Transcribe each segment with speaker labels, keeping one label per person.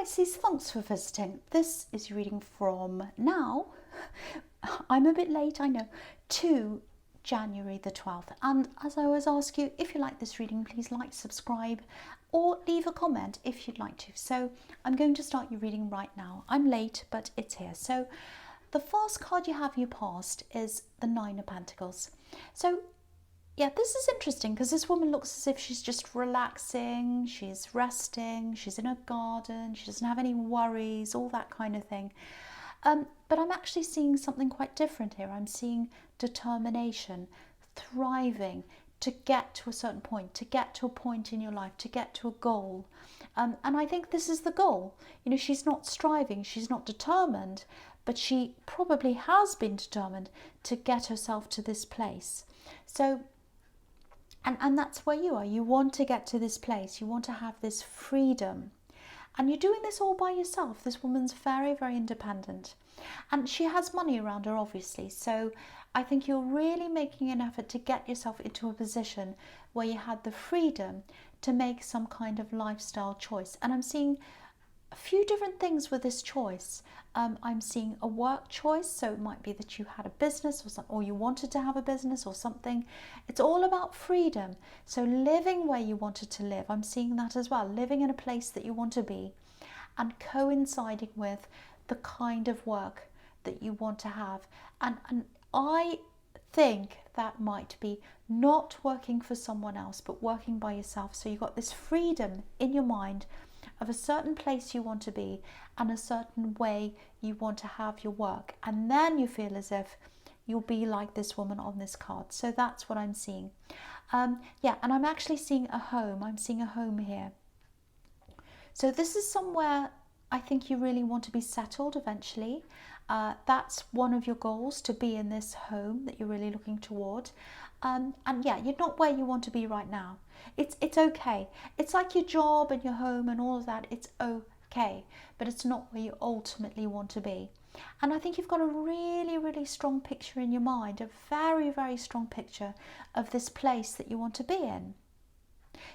Speaker 1: Pisces, thanks for visiting. This is your reading from now, I'm a bit late, I know, to January the 12th. And as I always ask you, if you like this reading, please like, subscribe, or leave a comment if you'd like to. So I'm going to start your reading right now. I'm late, but it's here. So the first card you have in your past is the Nine of Pentacles. So yeah, this is interesting because this woman looks as if she's just relaxing, she's resting, she's in her garden, she doesn't have any worries, all that kind of thing. But I'm actually seeing something quite different here. I'm seeing determination, thriving to get to a certain point, to get to a point in your life, to get to a goal. And I think this is the goal. You know, she's not striving, she's not determined, but she probably has been determined to get herself to this place. So, and that's where you are. You want to get to this place. You want to have this freedom. And you're doing this all by yourself. This woman's very, very independent. And she has money around her, obviously. So I think you're really making an effort to get yourself into a position where you had the freedom to make some kind of lifestyle choice. And I'm seeing a few different things with this choice. I'm seeing a work choice, so it might be that you had a business or something, or you wanted to have a business or something. It's all about freedom. So living where you wanted to live, I'm seeing that as well. Living in a place that you want to be, and coinciding with the kind of work that you want to have. And I think that might be not working for someone else, but working by yourself. So you've got this freedom in your mind of a certain place you want to be and a certain way you want to have your work, and then you feel as if you'll be like this woman on this card. So that's what I'm seeing. Yeah, and I'm actually seeing a home. I'm seeing a home here. So this is somewhere I think you really want to be settled eventually. That's one of your goals, to be in this home that you're really looking toward. And yeah, you're not where you want to be right now. It's okay. It's like your job and your home and all of that. It's okay, but it's not where you ultimately want to be. And I think you've got a really, really strong picture in your mind, a very, very strong picture of this place that you want to be in.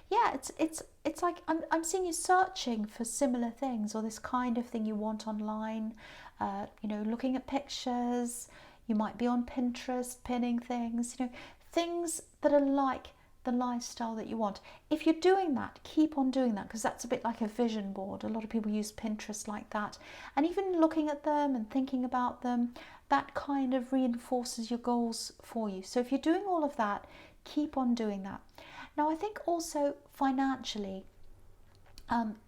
Speaker 1: Yeah, it's like I'm seeing you searching for similar things, or this kind of thing you want online. You know, looking at pictures. You might be on Pinterest pinning things. You know, things that are like the lifestyle that you want. If you're doing that, keep on doing that, because that's a bit like a vision board. A lot of people use Pinterest like that, and even looking at them and thinking about them, that kind of reinforces your goals for you. So if you're doing all of that, keep on doing that. Now I think also financially,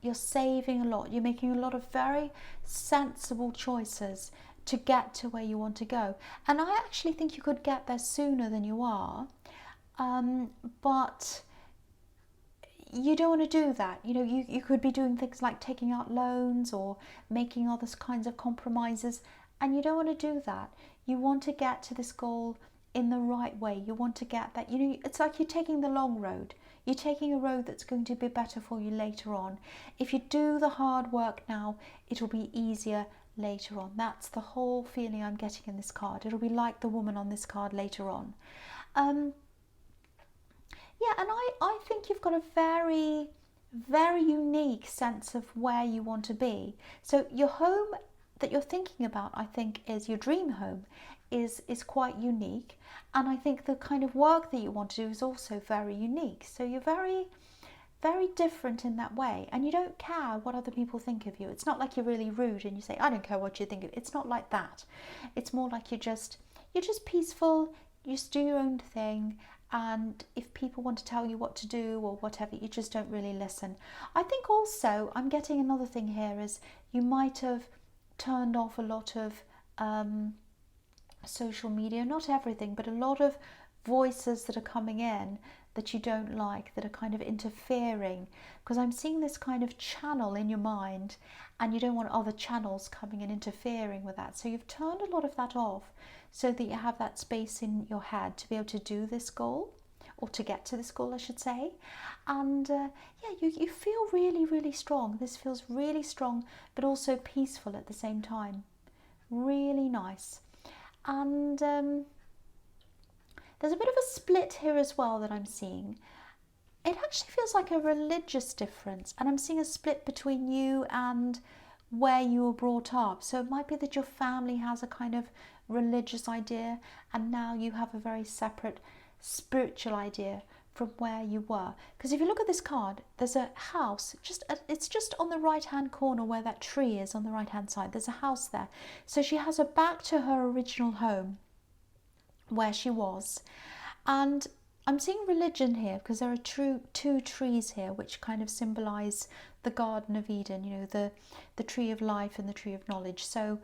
Speaker 1: you're saving a lot. You're making a lot of very sensible choices to get to where you want to go. And I actually think you could get there sooner than you are. But you don't want to do that. You know, you could be doing things like taking out loans or making other kinds of compromises, and you don't want to do that. You want to get to this goal in the right way. You want to get that, you know, it's like you're taking the long road. You're taking a road that's going to be better for you later on. If you do the hard work now, it'll be easier later on. That's the whole feeling I'm getting in this card. It'll be like the woman on this card later on. Yeah, and I think you've got a very, very unique sense of where you want to be. So your home that you're thinking about, I think, is your dream home, is quite unique. And I think the kind of work that you want to do is also very unique. So you're very, very different in that way. And you don't care what other people think of you. It's not like you're really rude and you say, I don't care what you think of. It's not like that. It's more like you're just peaceful, you just do your own thing. And if people want to tell you what to do or whatever, you just don't really listen. I think also, I'm getting another thing here, is you might have turned off a lot of social media, not everything, but a lot of voices that are coming in that you don't like, that are kind of interfering, because I'm seeing this kind of channel in your mind and you don't want other channels coming and interfering with that. So you've turned a lot of that off so that you have that space in your head to be able to do this goal, or to get to this goal, I should say. And yeah, you feel really, really strong. This feels really strong, but also peaceful at the same time. Really nice. And there's a bit of a split here as well that I'm seeing. it actually feels like a religious difference, and I'm seeing a split between you and where you were brought up. So it might be that your family has a kind of religious idea, and now you have a very separate spiritual idea from where you were. Because if you look at this card, there's a house, it's just on the right hand corner where that tree is on the right hand side. There's a house there. So she has her back to her original home where she was. And I'm seeing religion here because there are two trees here which kind of symbolize the Garden of Eden, you know, the tree of life and the tree of knowledge. So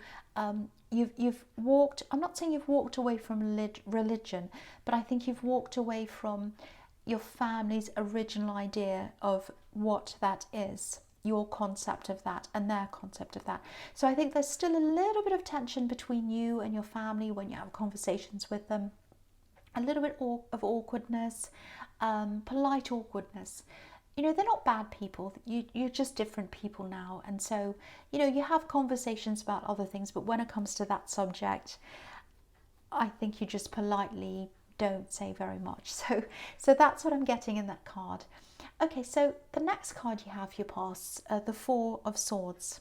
Speaker 1: you've walked, I'm not saying you've walked away from religion, but I think you've walked away from your family's original idea of what that is, your concept of that and their concept of that. So I think there's still a little bit of tension between you and your family when you have conversations with them. A little bit of awkwardness, polite awkwardness. You know, they're not bad people. You're just different people now. And so, you know, you have conversations about other things, but when it comes to that subject, I think you just politely don't say very much. So that's what I'm getting in that card. Okay, so the next card you have, your pass, the Four of Swords.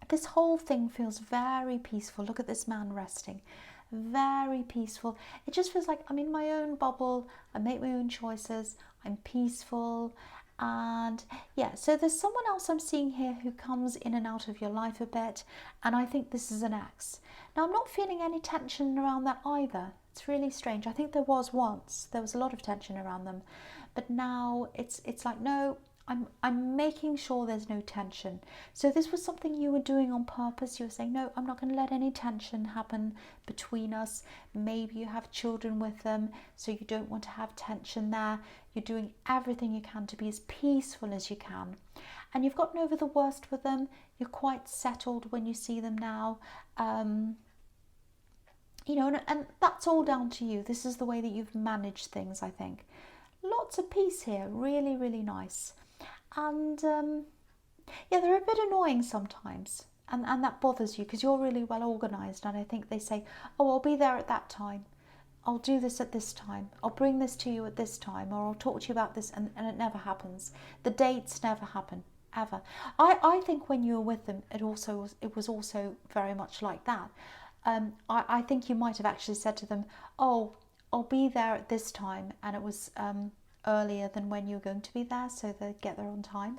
Speaker 1: This whole thing feels very peaceful. Look at this man resting. Very peaceful. It just feels like I'm in my own bubble. I make my own choices. I'm peaceful. And yeah, so there's someone else I'm seeing here who comes in and out of your life a bit. And I think this is an ex. Now, I'm not feeling any tension around that either. It's really strange. I think there was once. There was a lot of tension around them. But now it's like, no, I'm making sure there's no tension. So this was something you were doing on purpose. You were saying, no, I'm not going to let any tension happen between us. Maybe you have children with them, so you don't want to have tension there. You're doing everything you can to be as peaceful as you can. And you've gotten over the worst with them. You're quite settled when you see them now. You know, and that's all down to you. This is the way that you've managed things, I think. Lots of peace here. Really, really nice. And yeah, they're a bit annoying sometimes, and that bothers you because you're really well organised. And I think they say, oh, I'll be there at that time, I'll do this at this time, I'll bring this to you at this time, or I'll talk to you about this, and it never happens. The dates never happen, ever. I think when you were with them, it was also very much like that. I think you might have actually said to them, oh, I'll be there at this time, and it was earlier than when you're going to be there, so they get there on time.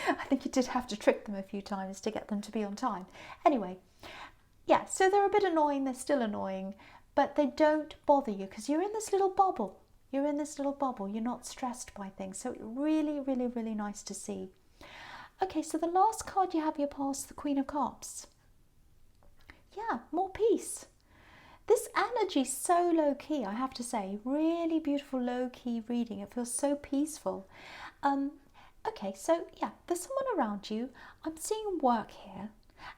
Speaker 1: I think you did have to trick them a few times to get them to be on time. Anyway, yeah, so they're a bit annoying. They're still annoying, but they don't bother you because you're in this little bubble. You're in this little bubble. You're not stressed by things. So really, really, really nice to see. Okay, so the last card you have your pass, the Queen of Cups. Yeah, more peace. This energy is so low-key, I have to say. Really beautiful low-key reading. It feels so peaceful. Okay, so yeah, there's someone around you. I'm seeing work here.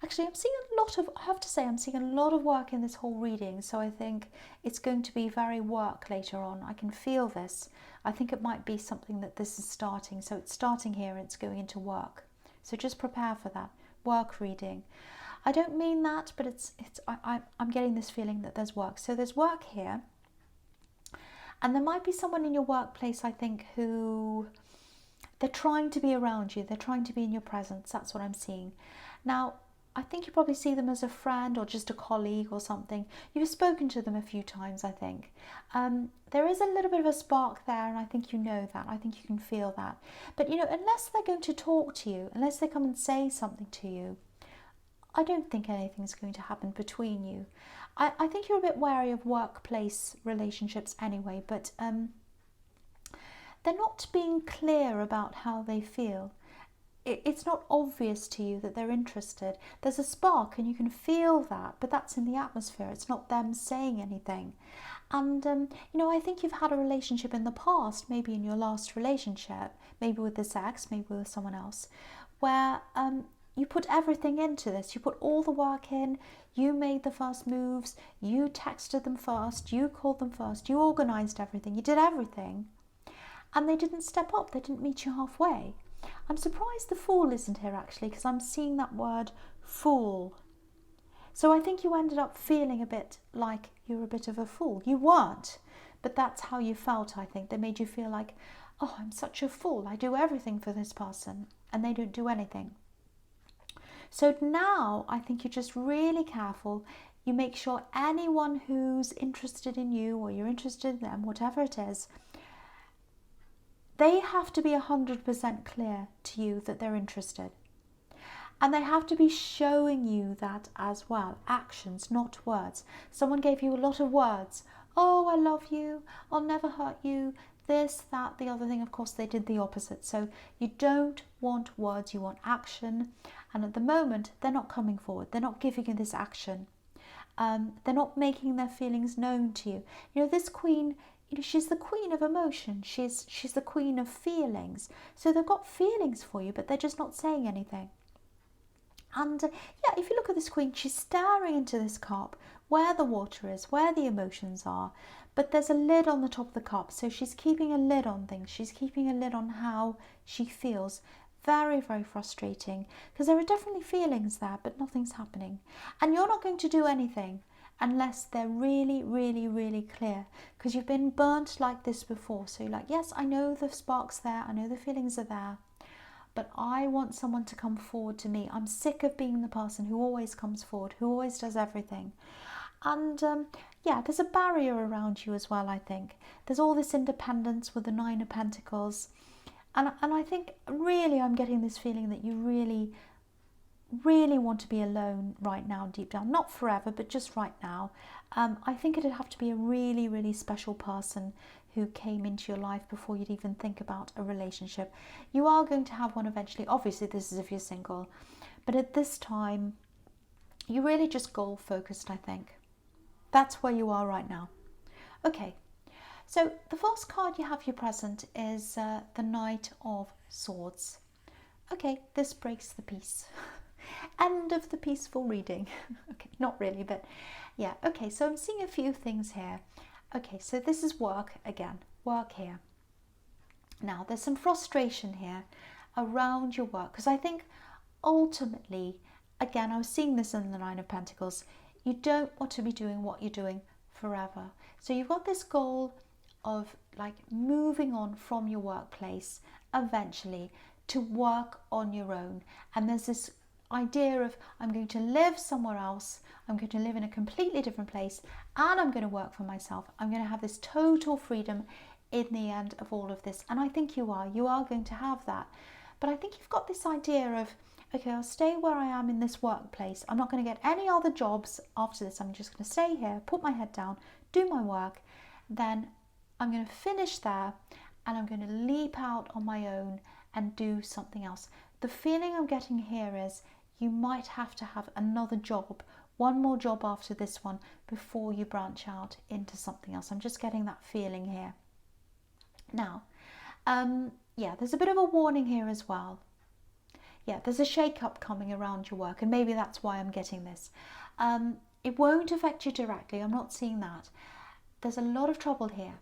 Speaker 1: Actually, I'm seeing I have to say, I'm seeing a lot of work in this whole reading. So I think it's going to be very work later on. I can feel this. I think it might be something that this is starting. So it's starting here and it's going into work. So just prepare for that. Work reading. I don't mean that, but I'm getting this feeling that there's work. So there's work here. And there might be someone in your workplace, I think, who they're trying to be around you. They're trying to be in your presence. That's what I'm seeing. Now, I think you probably see them as a friend or just a colleague or something. You've spoken to them a few times, I think. There is a little bit of a spark there, and I think you know that. I think you can feel that. But, you know, unless they're going to talk to you, unless they come and say something to you, I don't think anything's going to happen between you. I think you're a bit wary of workplace relationships anyway, but they're not being clear about how they feel. It's not obvious to you that they're interested. There's a spark and you can feel that, but that's in the atmosphere. It's not them saying anything. And, you know, I think you've had a relationship in the past, maybe in your last relationship, maybe with this ex, maybe with someone else, where you put everything into this. You put all the work in. You made the first moves. You texted them first. You called them first. You organised everything. You did everything. And they didn't step up. They didn't meet you halfway. I'm surprised the Fool isn't here, actually, because I'm seeing that word fool. So I think you ended up feeling a bit like you're a bit of a fool. You weren't, but that's how you felt, I think. They made you feel like, oh, I'm such a fool. I do everything for this person and they don't do anything. So now I think you're just really careful. You make sure anyone who's interested in you or you're interested in them, whatever it is, they have to be 100% clear to you that they're interested. And they have to be showing you that as well. Actions, not words. Someone gave you a lot of words. Oh, I love you. I'll never hurt you. This, that, the other thing. Of course, they did the opposite. So you don't want words, you want action. And at the moment, they're not coming forward. They're not giving you this action. They're not making their feelings known to you. You know, this queen, you know, she's the queen of emotion. She's the queen of feelings. So they've got feelings for you, but they're just not saying anything. And yeah, if you look at this queen, she's staring into this cup where the water is, where the emotions are, but there's a lid on the top of the cup. So she's keeping a lid on things. She's keeping a lid on how she feels. Very, very frustrating because there are definitely feelings there, but nothing's happening. And you're not going to do anything unless they're really, really, really clear, because you've been burnt like this before. So you're like, yes, I know the spark's there. I know the feelings are there. But I want someone to come forward to me. I'm sick of being the person who always comes forward, who always does everything. And yeah, there's a barrier around you as well, I think. There's all this independence with the Nine of Pentacles. And I think really I'm getting this feeling that you really, really want to be alone right now deep down. Not forever, but just right now. I think it'd have to be a really, really special person who came into your life before you'd even think about a relationship. You are going to have one eventually. Obviously, this is if you're single. But at this time, you're really just goal focused, I think. That's where you are right now. Okay, so the first card you have here present is the Knight of Swords. Okay, this breaks the peace. End of the peaceful reading. Okay, not really, but yeah. Okay, so I'm seeing a few things here. Okay, so this is work again, work here. Now, there's some frustration here around your work, because I think ultimately, again, I was seeing this in the Nine of Pentacles, you don't want to be doing what you're doing forever. So you've got this goal of like moving on from your workplace eventually to work on your own. And there's this idea of, I'm going to live somewhere else, I'm going to live in a completely different place, and I'm going to work for myself. I'm going to have this total freedom in the end of all of this. And I think you are going to have that. But I think you've got this idea of, okay, I'll stay where I am in this workplace. I'm not going to get any other jobs after this. I'm just going to stay here, put my head down, do my work. Then I'm going to finish there and I'm going to leap out on my own and do something else. The feeling I'm getting here is you might have to have another job, one more job after this one before you branch out into something else. I'm just getting that feeling here. Now, yeah, there's a bit of a warning here as well. Yeah, there's a shake-up coming around your work, and maybe that's why I'm getting this. It won't affect you directly. I'm not seeing that. There's a lot of trouble here.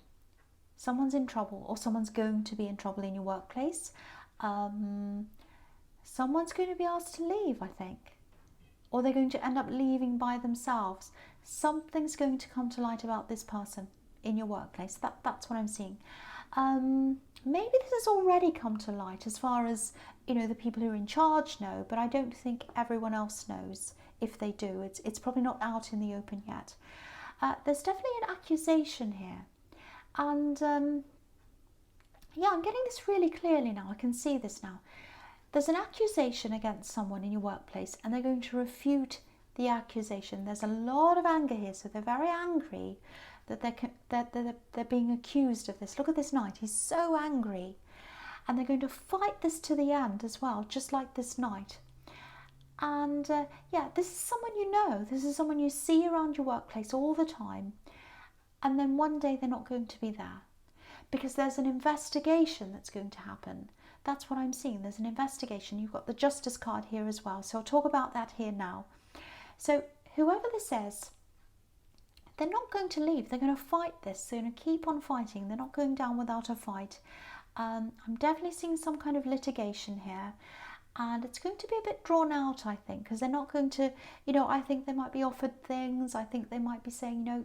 Speaker 1: Someone's in trouble, or someone's going to be in trouble in your workplace. Someone's going to be asked to leave, I think. Or they're going to end up leaving by themselves. Something's going to come to light about this person in your workplace. That's what I'm seeing. Maybe this has already come to light as far as, you know, the people who are in charge know, but I don't think everyone else knows. If they do, it's probably not out in the open yet. There's definitely an accusation here. And yeah, I'm getting this really clearly now. I can see this now. There's an accusation against someone in your workplace and they're going to refute the accusation. There's a lot of anger here, so they're very angry that they're being accused of this. Look at this knight, he's so angry. And they're going to fight this to the end as well, just like this knight. And yeah, this is someone you know. This is someone you see around your workplace all the time. And then one day they're not going to be there because there's an investigation that's going to happen. That's what I'm seeing. There's an investigation. You've got the Justice card here as well. So I'll talk about that here now. So whoever this is, they're not going to leave. They're going to fight this. They're going to keep on fighting. They're not going down without a fight. I'm definitely seeing some kind of litigation here. And it's going to be a bit drawn out, I think, because they're not going to, you know, I think they might be offered things. I think they might be saying, you know,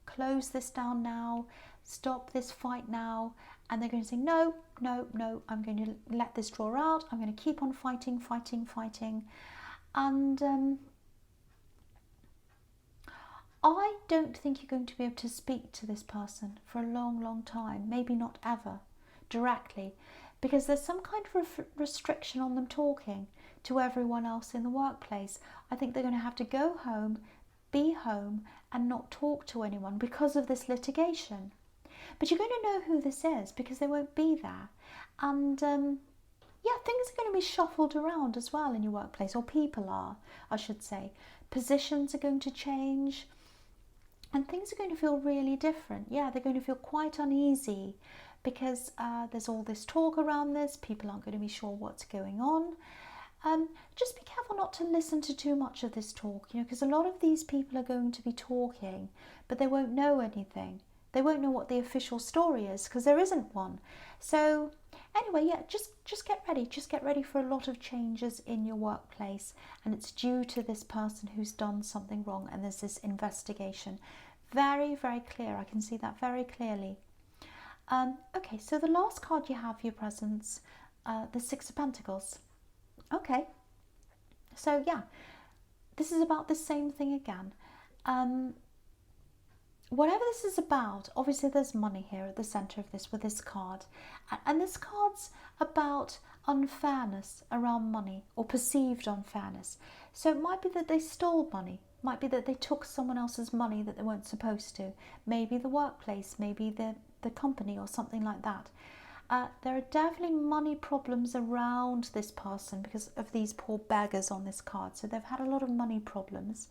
Speaker 1: close this down now. stop this fight now. And they're going to say, no, no, no, I'm going to let this draw out. I'm going to keep on fighting, fighting, fighting. And I don't think you're going to be able to speak to this person for a long, long time, maybe not ever, directly, because there's some kind of restriction on them talking to everyone else in the workplace. I think they're going to have to go home, be home, and not talk to anyone because of this litigation. But you're going to know who this is because they won't be there. And yeah, things are going to be shuffled around as well in your workplace, or people are, I should say. Positions are going to change. And things are going to feel really different. Yeah, they're going to feel quite uneasy because there's all this talk around this. People aren't going to be sure what's going on. Just be careful not to listen to too much of this talk, because a lot of these people are going to be talking, but they won't know anything. They won't know what the official story is because there isn't one. So anyway, yeah, just get ready. Just get ready for a lot of changes in your workplace, and it's due to this person who's done something wrong, and there's this investigation. Very, very clear. I can see that very clearly. Okay, so the last card you have for your presents, the Six of Pentacles. Okay, so yeah, this is about the same thing again. Whatever this is about, obviously there's money here at the centre of this with this card. And this card's about unfairness around money, or perceived unfairness. So it might be that they stole money, might be that they took someone else's money that they weren't supposed to. Maybe the workplace, maybe the company or something like that. There are definitely money problems around this person because of these poor beggars on this card. So they've had a lot of money problems.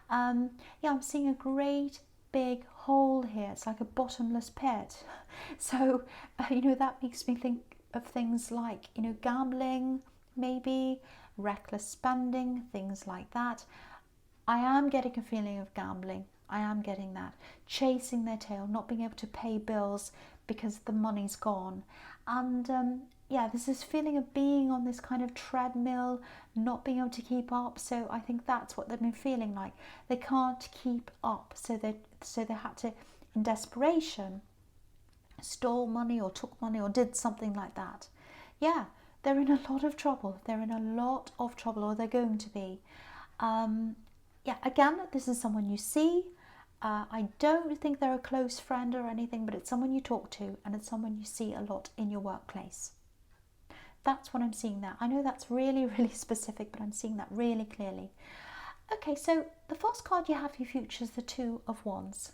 Speaker 1: Yeah, I'm seeing a great big hole here. It's like a bottomless pit. So, that makes me think of things like, gambling, maybe, reckless spending, things like that. I am getting a feeling of gambling. I am getting that. Chasing their tail, not being able to pay bills because the money's gone. And yeah, there's this feeling of being on this kind of treadmill, not being able to keep up. So I think that's what they've been feeling like. They can't keep up. So they had to, in desperation, stole money or took money or did something like that. Yeah, they're in a lot of trouble. They're in a lot of trouble, or they're going to be. Yeah, again, this is someone you see. I don't think they're a close friend or anything, but it's someone you talk to, and it's someone you see a lot in your workplace. That's what I'm seeing there. I know that's really, really specific, but I'm seeing that really clearly. Okay, so the first card you have for your future is the Two of Wands.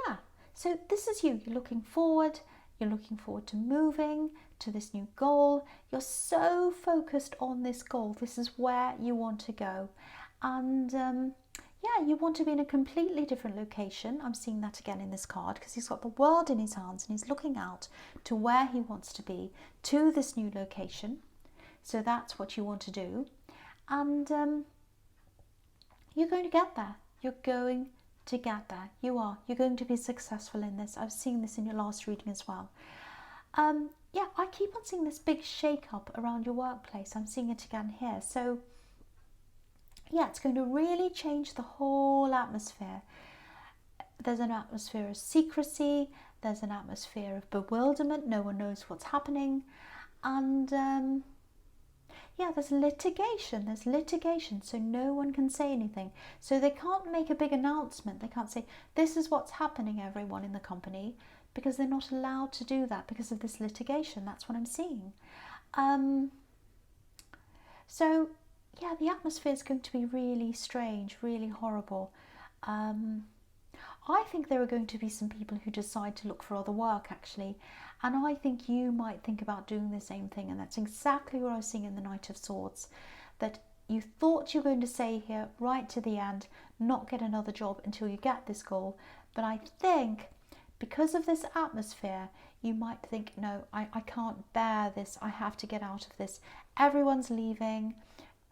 Speaker 1: Yeah, so this is you. You're looking forward. You're looking forward to moving to this new goal. You're so focused on this goal. This is where you want to go. And yeah, you want to be in a completely different location. I'm seeing that again in this card because he's got the world in his hands and he's looking out to where he wants to be, to this new location. So that's what you want to do. And you're going to get there. You're going to get there. You are. You're going to be successful in this. I've seen this in your last reading as well. Yeah, I keep on seeing this big shake-up around your workplace. I'm seeing it again here. So yeah, it's going to really change the whole atmosphere. There's an atmosphere of secrecy. There's an atmosphere of bewilderment. No one knows what's happening. And yeah, there's litigation. There's litigation, so no one can say anything. So they can't make a big announcement. They can't say, this is what's happening, everyone in the company, because they're not allowed to do that because of this litigation. That's what I'm seeing. So yeah, the atmosphere is going to be really strange, really horrible. I think there are going to be some people who decide to look for other work, actually. And I think you might think about doing the same thing. And that's exactly what I was seeing in the Knight of Swords. That you thought you were going to stay here right to the end, not get another job until you get this goal. But I think because of this atmosphere, you might think, no, I can't bear this. I have to get out of this. Everyone's leaving.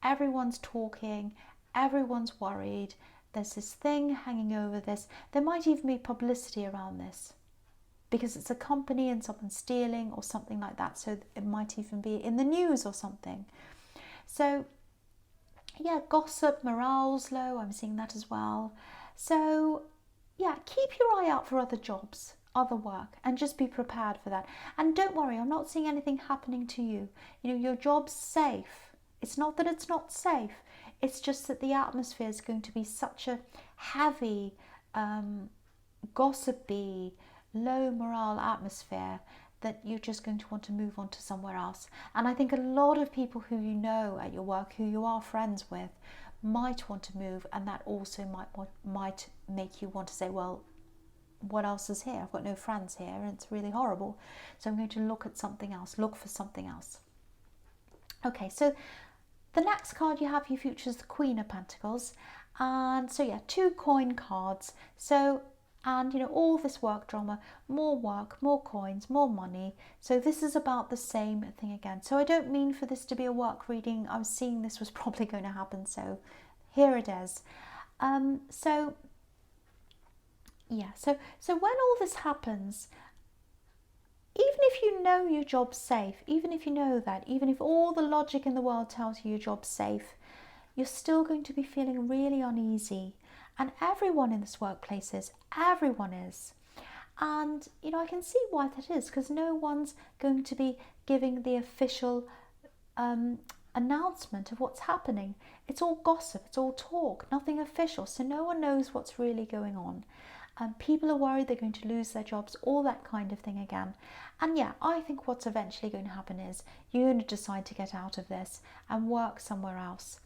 Speaker 1: Everyone's talking, everyone's worried. There's this thing hanging over this. There might even be publicity around this because it's a company and someone's stealing or something like that. So it might even be in the news or something. So yeah, gossip, morale's low. I'm seeing that as well. So yeah, keep your eye out for other jobs, other work, and just be prepared for that. And don't worry, I'm not seeing anything happening to you. You know, your job's safe. It's not that it's not safe, it's just that the atmosphere is going to be such a heavy, gossipy, low morale atmosphere that you're just going to want to move on to somewhere else. And I think a lot of people who you know at your work, who you are friends with, might want to move, and that also might make you want to say, well, what else is here? I've got no friends here and it's really horrible. So I'm going to look at something else, look for something else. Okay, so the next card you have, your future, is the Queen of Pentacles. And so yeah, 2 coin cards. So, and you know, all this work drama, work, more coins, more money. So this is about the same thing again. So I don't mean for this to be a work reading. I was seeing this was probably going to happen. So here it is. So yeah, so when all this happens, even if you know your job's safe, even if you know that, even if all the logic in the world tells you your job's safe, you're still going to be feeling really uneasy. And everyone in this workplace is, everyone is. And, you know, I can see why that is, because no one's going to be giving the official announcement of what's happening. It's all gossip, it's all talk, nothing official. So no one knows what's really going on. People are worried they're going to lose their jobs, all that kind of thing again. And yeah, I think what's eventually going to happen is you're going to decide to get out of this and work somewhere else.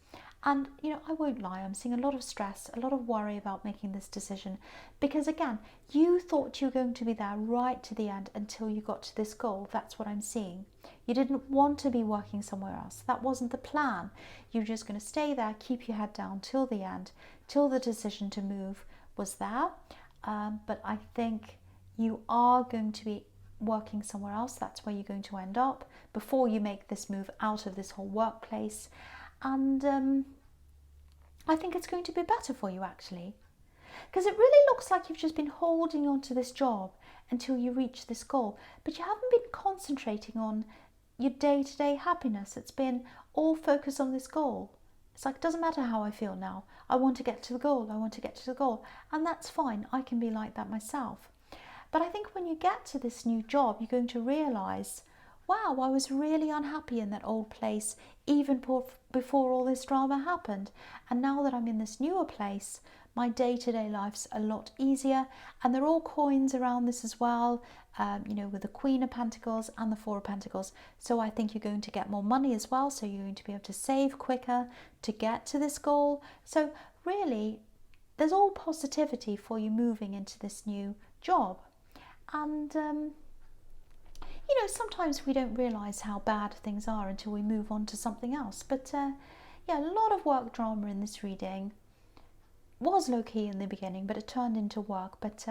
Speaker 1: And, you know, I won't lie, I'm seeing a lot of stress, a lot of worry about making this decision. Because again, you thought you were going to be there right to the end until you got to this goal. That's what I'm seeing. You didn't want to be working somewhere else. That wasn't the plan. You're just going to stay there, keep your head down till the end, till the decision to move was there. But I think you are going to be working somewhere else. That's where you're going to end up before you make this move out of this whole workplace. And I think it's going to be better for you, actually, because it really looks like you've just been holding on to this job until you reach this goal, but you haven't been concentrating on your day-to-day happiness. It's been all focused on this goal. It's like, it doesn't matter how I feel now. I want to get to the goal. I want to get to the goal. And that's fine. I can be like that myself. But I think when you get to this new job, you're going to realise, wow, I was really unhappy in that old place even before all this drama happened. And now that I'm in this newer place, my day-to-day life's a lot easier. And there are all coins around this as well, you know, with the Queen of Pentacles and the Four of Pentacles. So I think you're going to get more money as well. So you're going to be able to save quicker to get to this goal. So really, there's all positivity for you moving into this new job. And you know, sometimes we don't realise how bad things are until we move on to something else. But yeah, a lot of work drama in this reading. Was low-key in the beginning, but it turned into work. But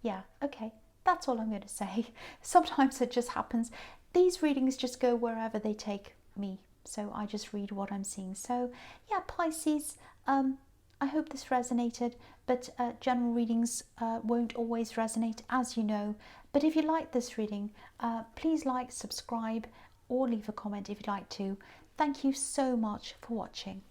Speaker 1: yeah, okay, that's all I'm going to say. Sometimes it just happens. These readings just go wherever they take me. So I just read what I'm seeing. So yeah, Pisces, I hope this resonated, but general readings won't always resonate, as you know. But if you like this reading, please like, subscribe, or leave a comment if you'd like to. Thank you so much for watching.